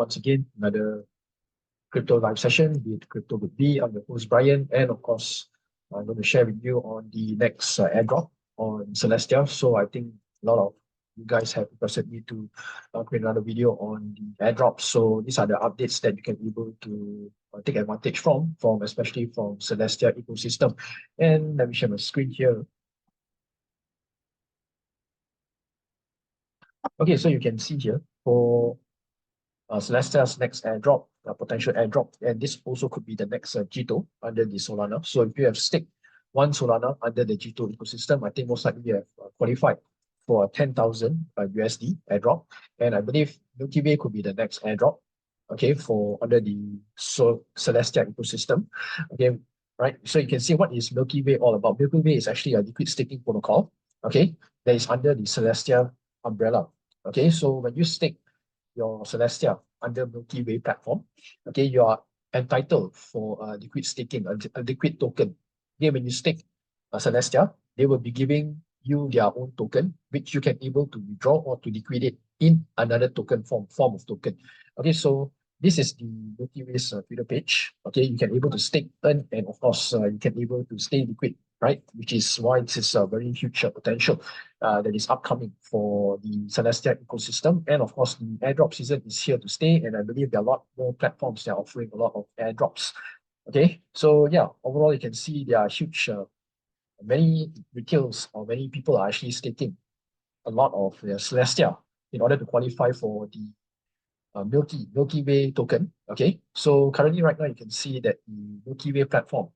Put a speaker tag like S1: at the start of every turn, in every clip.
S1: Once again, another crypto live session with Crypto with B. I'm your host, Brian. And of course, I'm going to share with you on the next airdrop on Celestia. So I think a lot of you guys have requested me to create another video on the airdrops. So these are the updates that you can be able to take advantage from especially from Celestia ecosystem. And let me share my screen here. Okay, so you can see here for Celestia's next airdrop, potential airdrop, and this also could be the next JTO under the Solana. So if you have staked one Solana under the JTO ecosystem, I think most likely you have qualified for a 10,000 USD airdrop, and I believe Milkyway could be the next airdrop, okay, for under the Celestia ecosystem. Okay, right. So you can see what is Milkyway all about. Milkyway is actually a liquid staking protocol, okay, that is under the Celestia umbrella. Okay, so when you stake your Celestia under Milkyway platform, okay, you are entitled for liquid staking, a liquid token. Okay, when you stake Celestia, they will be giving you their own token, which you can able to withdraw or to liquidate in another token form of token. Okay, so this is the Milkyway's Twitter page. Okay, you can able to stake, earn, and of course, you can able to stay liquid, right? Which is why this is a very huge potential that is upcoming for the Celestia ecosystem. And of course, the airdrop season is here to stay. And I believe there are a lot more platforms that are offering a lot of airdrops. Okay, so yeah, overall, you can see there are huge, many retails or many people are actually staking a lot of their Celestia in order to qualify for the Milkyway token. Okay, so currently right now you can see that the Milkyway platform,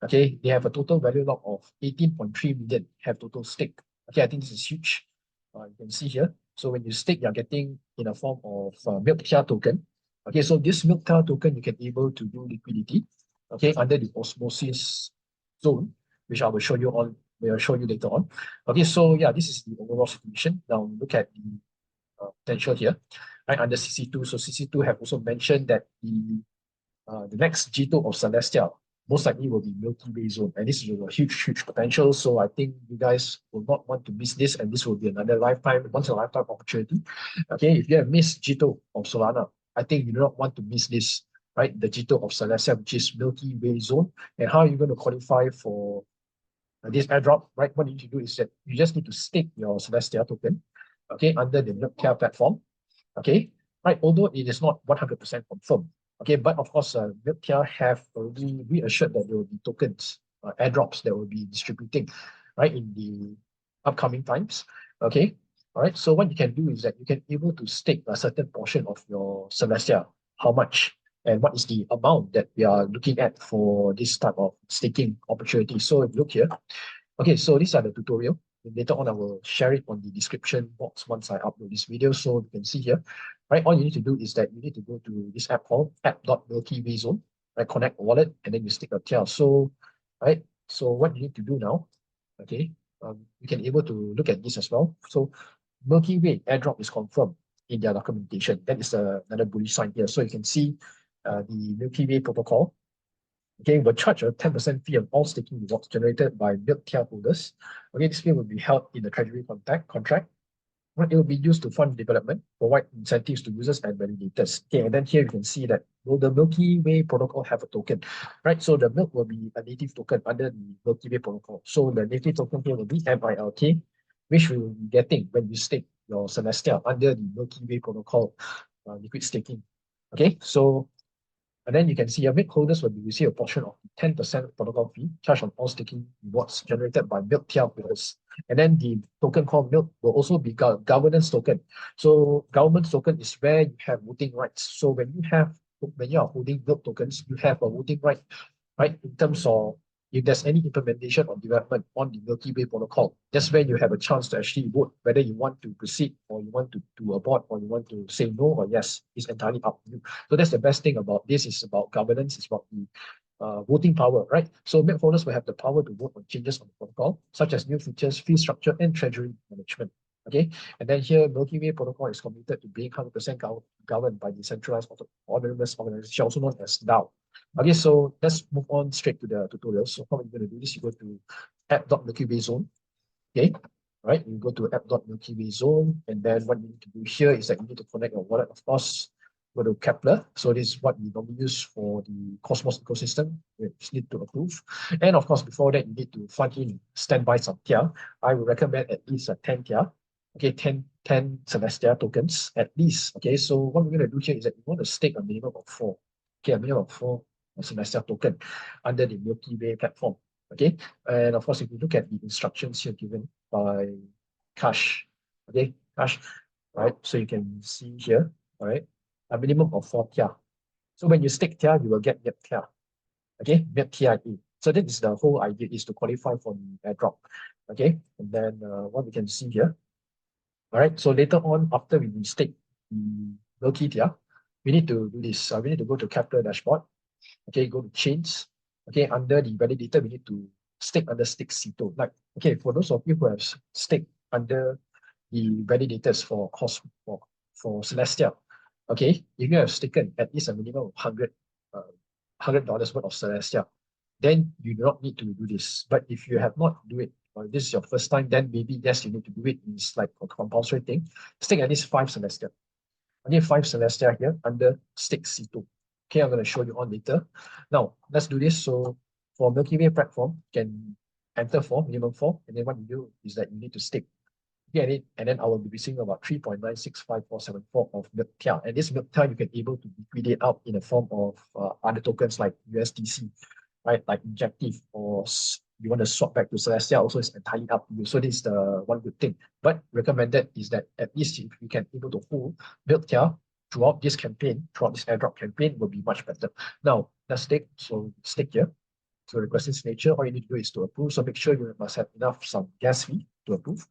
S1: okay, they have a total value lock of 18.3 million have total stake. Okay, I think this is huge. You can see here. So when you stake, you're getting in a form of milkTIA token. Okay, so this milkTIA token you can able to do liquidity, okay, under the osmosis zone, which I will show you on. Will show you later on. Okay, so yeah, this is the overall situation. Now look at the potential here, right, under CC2. So CC2 have also mentioned that the next JTO of Celestia most likely will be Milkyway zone, and this is a huge potential. So I think you guys will not want to miss this, and this will be another once in a lifetime opportunity. Okay, if you have missed JTO of Solana, I think you do not want to miss this, right? The JTO of Celestia, which is Milkyway zone. And how are you going to qualify for this airdrop, right? What you need to do is that you just need to stake your Celestia token, okay, under the milkTIA platform, okay, right? Although it is not 100% confirmed, okay, but of course, milkTIA have already reassured that there will be tokens, airdrops that will be distributing, right, in the upcoming times, okay. All right, so what you can do is that you can able to stake a certain portion of your Celestia. How much? And what is the amount that we are looking at for this type of staking opportunity? So if you look here, okay, so these are the tutorial. And later on, I will share it on the description box once I upload this video. So you can see here, right? All you need to do is that you need to go to this app called app.milkywayzone, right? Connect wallet, and then you stick a TIA. So, right? So what you need to do now, okay? You can able to look at this as well. So Milkyway airdrop is confirmed in their documentation. That is another bullish sign here. So you can see the Milkyway protocol, okay, will charge a 10% fee on all staking rewards generated by milkTIA holders. Okay, this fee will be held in the treasury contract. It will be used to fund development, provide incentives to users and validators. Okay, and then here you can see that will the Milkyway protocol have a token, right? So the milk will be a native token under the Milkyway protocol. So the native token here will be MILK, which we will be getting when you stake your Celestia under the Milkyway protocol liquid staking. Okay, so and then you can see your milk holders will receive a portion of 10% protocol fee charged on all staking rewards generated by milkTIA holders. And then the token called milk will also be governance token. So governance token is where you have voting rights. So when you are holding milk tokens, you have a voting right, right? In terms of if there's any implementation or development on the Milkyway protocol, that's when you have a chance to actually vote whether you want to proceed or you want to abort or you want to say no or yes. It's entirely up to you. So that's the best thing about this. Is about governance. It's about the voting power, right? So milk holders will have the power to vote on changes on the protocol, such as new features, fee structure, and treasury management. Okay, and then here, Milkyway protocol is committed to being 100% governed by the centralized autonomous organization, also known as DAO. Okay, so let's move on straight to the tutorial. So how are you going to do this? You go to app.milkywayzone. Okay, right? You go to app.milkywayzone, and then what you need to do here is that you need to connect your wallet, of course. go to Keplr. So this is what we normally use for the Cosmos ecosystem. You just need to approve. And of course, before that, you need to fund in standby some TIA. I would recommend at least a 10 TIA. Okay, 10 Celestia tokens at least. Okay, so what we're going to do here is that we want to stake a minimum of 4. Okay, a minimum of 4 Celestia token under the Milkyway platform. Okay, and of course, if you look at the instructions here given by Cash, okay, Cash, right? So you can see here, all right, a minimum of 4 TIA. So when you stake TIA, you will get milkTIA. Okay, milkTIA. So that is the whole idea, is to qualify for the airdrop. Okay, and then what we can see here. All right, so later on, after we stake the milkTIA, we need to do this. We need to go to Keplr Dashboard. Okay, go to chains. Okay, under the validator, we need to stake under Stakecito. Like, okay, for those of you who have staked under the validators for Celestia, okay, if you have taken at least a minimum of $100 worth of Celestia, then you do not need to do this. But if you have not do it, or this is your first time, then maybe yes, you need to do it. It's like a compulsory thing. Stake at least 5 Celestia. I need 5 Celestia here under Stakecito. Okay, I'm going to show you on later. Now, let's do this. So for Milkyway platform, you can enter 4, minimum 4, and then what you do is that you need to stake. Get it, and then I will be receiving about 3.965474 of milkTIA. And this milkTIA you can able to liquidate out in the form of other tokens like USDC, right? Like Injective, or you want to swap back to Celestia, also is entirely up to you. So this is the one good thing. But recommended is that at least if you can able to hold milkTIA throughout this campaign, throughout this airdrop campaign, will be much better. Now, let's stake. So stake here. So requesting signature, all you need to do is to approve. So make sure you must have enough some gas fee to approve.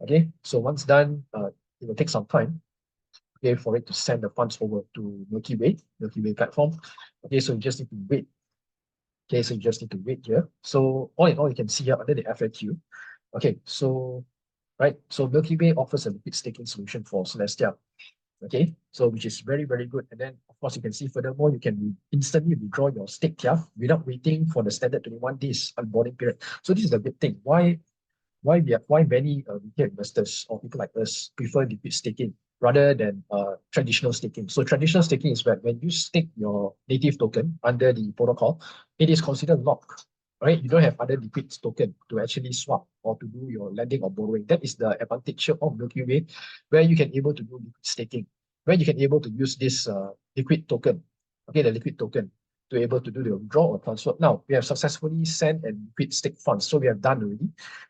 S1: Okay, so once done, it will take some time, okay, for it to send the funds over to Milkyway platform. Okay, so you just need to wait. Okay, so you just need to wait here. So all in all, you can see here under the FAQ. Okay, so right, so Milkyway offers a liquid staking solution for Celestia. Okay, so which is very, very good. And then of course you can see furthermore, you can instantly withdraw your stake TIA without waiting for the standard 21 days onboarding period. So this is the big thing. Why many retail investors or people like us prefer liquid staking rather than traditional staking. So traditional staking is when you stake your native token under the protocol, it is considered locked, right? You don't have other liquid token to actually swap or to do your lending or borrowing. That is the advantage of Milkyway, where you can able to do liquid staking, where you can able to use this liquid token, okay, the liquid token, to be able to do the withdrawal or transfer. Now, we have successfully sent and liquid stake funds. So we have done already.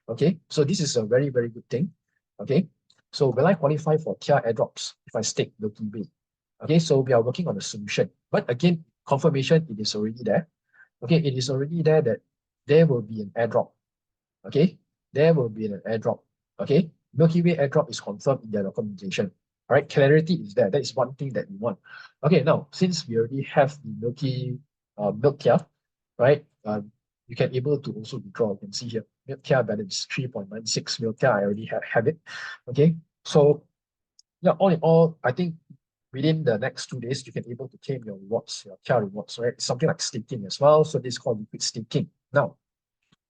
S1: Okay, so this is a very, very good thing. Okay, so will I qualify for TIA airdrops if I stake Milkyway? Okay, so we are working on a solution. But again, confirmation, it is already there. Okay, it is already there that there will be an airdrop. Okay, there will be an airdrop. Okay, Milkyway airdrop is confirmed in their documentation. All right, clarity is there. That is one thing that we want. Okay, now, since we already have the milkTIA, right? You can able to also withdraw. You can see here, milkTIA balance 3.96 milkTIA. I already have it. Okay, so yeah, all in all, I think within the next 2 days, you can able to claim your rewards, your TIA rewards, right? It's something like staking as well. So this is called liquid staking. Now,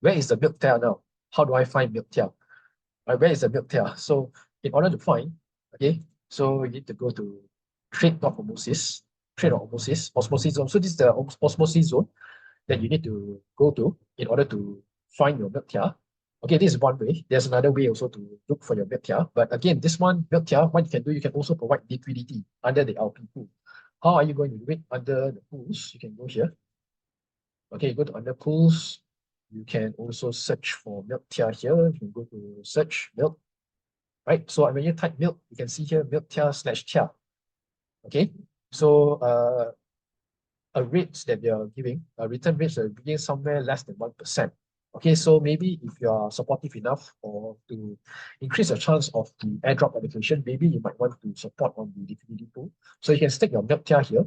S1: where is the milkTIA now? How do I find milkTIA? Right, where is the milkTIA? So in order to find, okay, so you need to go to trade.osmosis zone. So this is the osmosis zone that you need to go to in order to find your milkTIA. Okay, this is one way. There's another way also to look for your milkTIA. But again, this one, milkTIA, what you can do, you can also provide liquidity under the LP pool. How are you going to do it under the pools? You can go here. Okay, go to under pools. You can also search for milkTIA here. You can go to search milk. Right, so when you type milk, you can see here milkTIA/TIA. Okay, so a rates that you're giving, return rates are giving somewhere less than 1%. Okay, so maybe if you are supportive enough or to increase the chance of the airdrop allocation, maybe you might want to support on the liquidity pool. So you can stick your milkTIA here,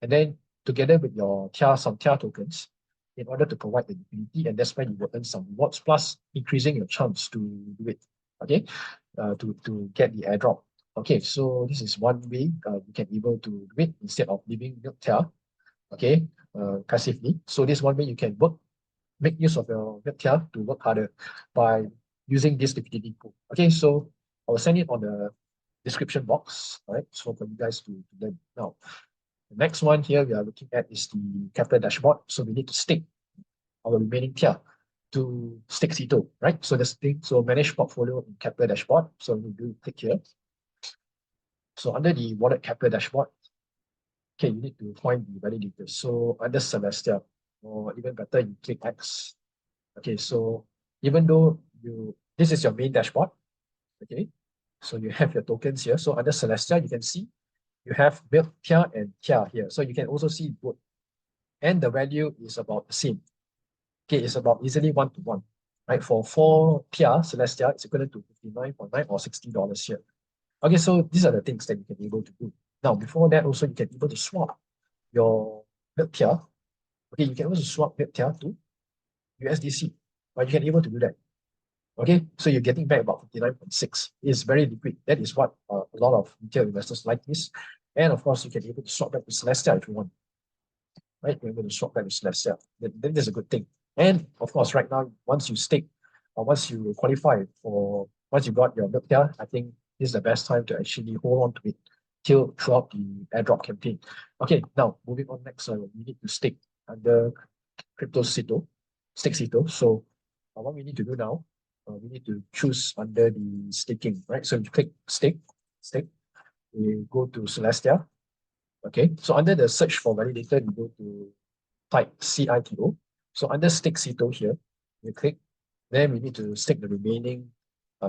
S1: and then together with your TIA, some TIA tokens, in order to provide the liquidity, and that's when you will earn some rewards, plus increasing your chance to do it, okay, to get the airdrop. Okay, so this is one way you can able to do it instead of leaving milkTIA, okay, passively. So this one way you can make use of your milkTIA to work harder by using this liquidity pool. Okay, so I will send it on the description box, all right? So for you guys to learn. Now, the next one here we are looking at is the Keplr Dashboard. So we need to stake our remaining tier to Stakecito, right? So this thing, so manage portfolio in Keplr Dashboard. So we do click here. So under the wallet Keplr Dashboard, okay, you need to find the validators. So under Celestia, or even better, you click X. Okay, so even though this is your main dashboard, okay, so you have your tokens here. So under Celestia, you can see you have milkTIA and TIA here. So you can also see both. And the value is about the same. Okay, it's about easily 1-to-1. Right? For 4 TIA Celestia, it's equivalent to 59.9 or $60 here. Okay, so these are the things that you can be able to do. Now, before that, also you can be able to swap your milkTIA. Okay, you can also swap milkTIA to USDC, but you can be able to do that. Okay, so you're getting back about 59.6. It's very liquid. That is what a lot of retail investors like this. And of course, you can be able to swap back to Celestia if you want. Right, you're able to swap back to Celestia. Then there's a good thing. And of course, right now, once you stake, or once you qualify for, once you got your milkTIA, I think this is the best time to actually hold on to it till throughout the airdrop campaign. Okay, now moving on next, we need to stake under Stakecito. So what we need to do now, we need to choose under the staking, right? So you click stake, we go to Celestia. Okay, so under the search for validator, you go to type CITO. So under Stakecito here, you click, then we need to stake the remaining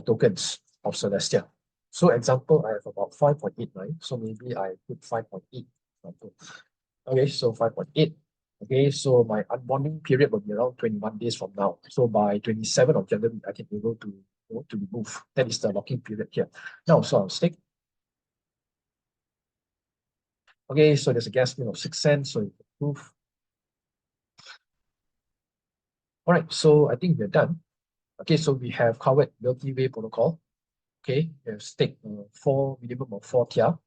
S1: tokens of Celestia. So example, I have about 5.89, so maybe I put 5.8. Okay, so 5.8. Okay, so my unbonding period will be around 21 days from now. So by 27th of January, I can be able to remove. That is the locking period here. Now, so I'll stake. Okay, so there's a gas fee of 6 cents, so you can prove. All right, so I think we're done. Okay, so we have covered Milkyway protocol. Okay, we have staked minimum of 4 TIA.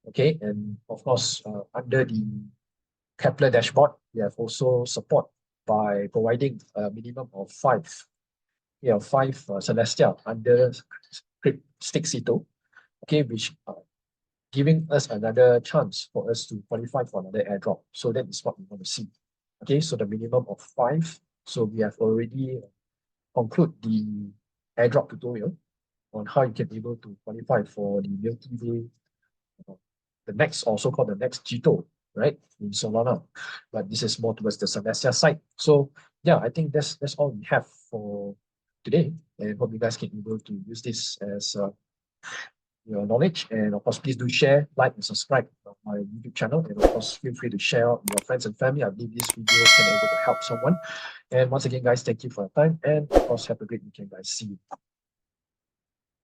S1: Okay, and of course, under the Keplr Dashboard, we have also support by providing a minimum of 5 Celestia under Stakecito, okay, which giving us another chance for us to qualify for another airdrop. So that is what we want to see. Okay, so the minimum of 5. So we have already concluded the airdrop tutorial on how you can be able to qualify for the Milkyway, the next, also called the next JTO, right, in Solana. But this is more towards the Celestia side. So yeah, I think that's all we have for today, and hope you guys can be able to use this as your knowledge. And of course, please do share, like, and subscribe on my YouTube channel. And of course, feel free to share with your friends and family. I believe this video can be able to help someone. And once again, guys, thank you for your time. And of course, have a great weekend, guys. See you.